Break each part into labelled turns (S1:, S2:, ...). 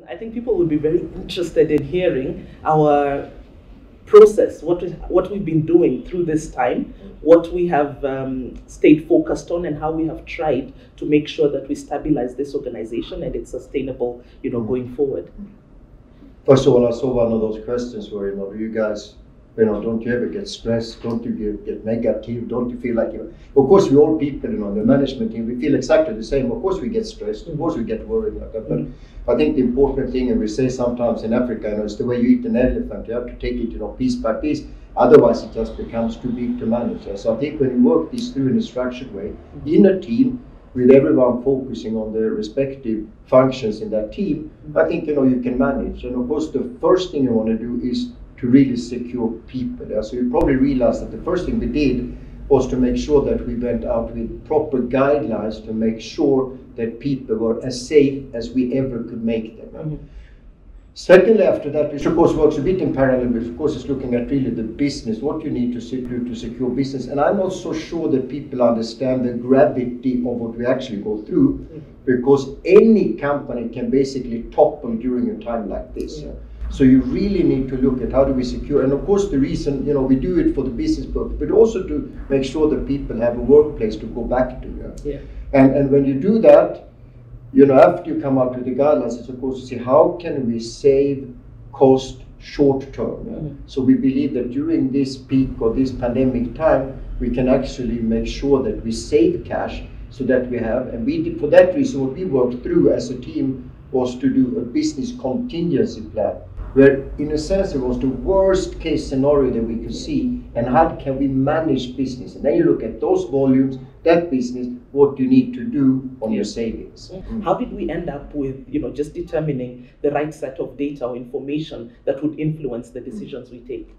S1: I think people would be very interested in hearing our process, what we've been doing through this time, what we have stayed focused on, and how we have tried to make sure that we stabilize this organization and it's sustainable, going forward.
S2: First of all, I saw one of those questions where, do you guys, don't you ever get stressed? Don't you get negative? Don't you feel like, of course, we're all people, the management team, we feel exactly the same. Of course, we get stressed. Of course, we get worried like that. But I think the important thing, and we say sometimes in Africa, is the way you eat an elephant. You have to take it, piece by piece. Otherwise, it just becomes too big to manage. So I think when you work this through in a structured way, in a team, with everyone focusing on their respective functions in that team, I think, you can manage. And of course, the first thing you want to do is to really secure people. So you probably realize that the first thing we did was to make sure that we went out with proper guidelines to make sure that people were as safe as we ever could make them. Secondly, after that, which of course works a bit in parallel, but of course is looking at really the business, what you need to do to secure business. And I'm not so sure that people understand the gravity of what we actually go through, because any company can basically topple during a time like this. So you really need to look at how do we secure, and of course the reason, we do it for the business purpose, but also to make sure that people have a workplace to go back to. And when you do that, after you come out with the guidelines, it's of course to see how can we save cost short term. So we believe that during this peak or this pandemic time, we can actually make sure that we save cash so that we have, and we did, for that reason, what we worked through as a team was to do a business contingency plan, where in a sense it was the worst case scenario that we could see, and how can we manage business. And then you look at those volumes, that business, what you need to do on your savings.
S1: How did we end up with just determining the right set of data or information that would influence the decisions we take?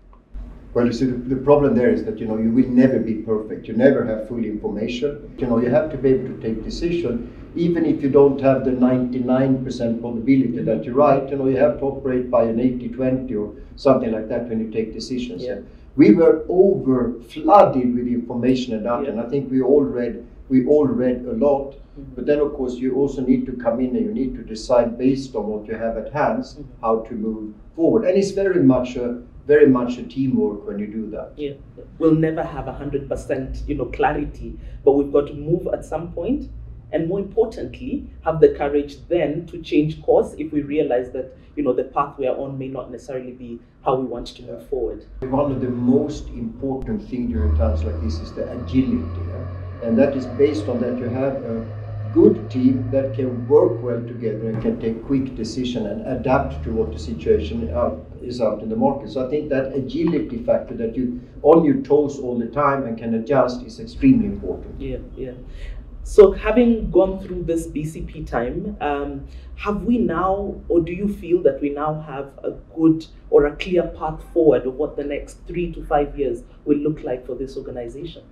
S2: Well, you see, the problem there is that you will never be perfect. You never have full information. You have to be able to take decision, even if you don't have the 99% probability that you're right. You have to operate by an 80-20 or something like that when you take decisions. We were over flooded with information and data, and I think we all read a lot. But then, of course, you also need to come in and you need to decide based on what you have at hand how to move forward. And it's very much a teamwork when you do that.
S1: We'll never have 100% clarity, but we've got to move at some point, and more importantly, have the courage then to change course if we realize that the path we are on may not necessarily be how we want to move forward.
S2: One of the most important things during times like this is the agility, and that is based on that you have a good team that can work well together and can take quick decision and adapt to what the situation is out in the market. So I think that agility factor, that you on your toes all the time and can adjust, is extremely important.
S1: So having gone through this BCP time, have we now, or do you feel that we now have a good or a clear path forward of what the next 3 to 5 years will look like for this organization?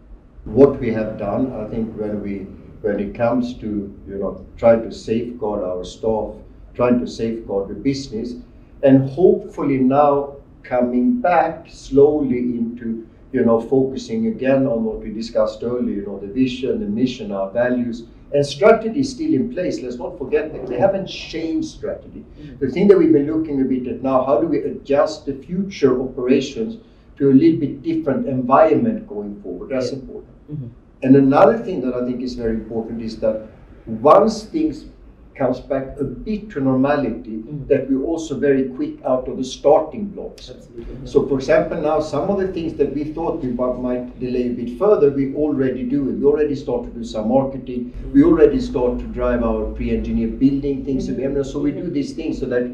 S2: What we have done, I think, when it comes to trying to safeguard our staff, trying to safeguard the business, and hopefully now coming back slowly into focusing again on what we discussed earlier, the vision, the mission, our values, and strategy is still in place. Let's not forget that they haven't changed strategy. The thing that we've been looking a bit at now, how do we adjust the future operations to a little bit different environment going forward? That's important. And another thing that I think is very important is that once things comes back a bit to normality, that we're also very quick out of the starting blocks. So for example, now some of the things that we thought we might delay a bit further, we already do it. We already start to do some marketing. We already start to drive our pre-engineered building things. So we do these things so that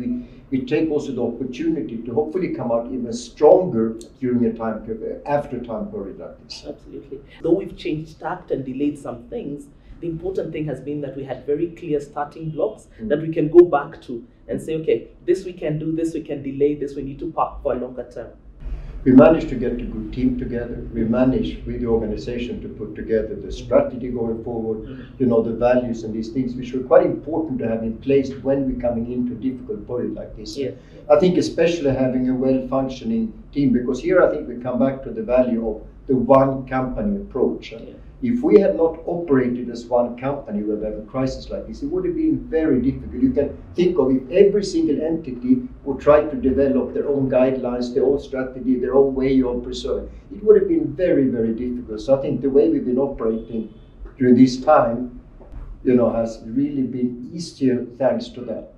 S2: we take also the opportunity to hopefully come out even stronger during a time period, after time period like this.
S1: Absolutely. Though we've changed tact and delayed some things, the important thing has been that we had very clear starting blocks that we can go back to and say, okay, this we can do, this we can delay, this we need to park for a longer term.
S2: We managed to get a good team together. We managed with the organization to put together the strategy going forward, the values and these things, which were quite important to have in place when we're coming into a difficult period like this. I think especially having a well-functioning team, because here I think we come back to the value of the one company approach. If we had not operated as one company when we have a crisis like this, it would have been very difficult. You can think of if every single entity would try to develop their own guidelines, their own strategy, their own way of preserving. It would have been very, very difficult. So I think the way we've been operating during this time, has really been easier thanks to that.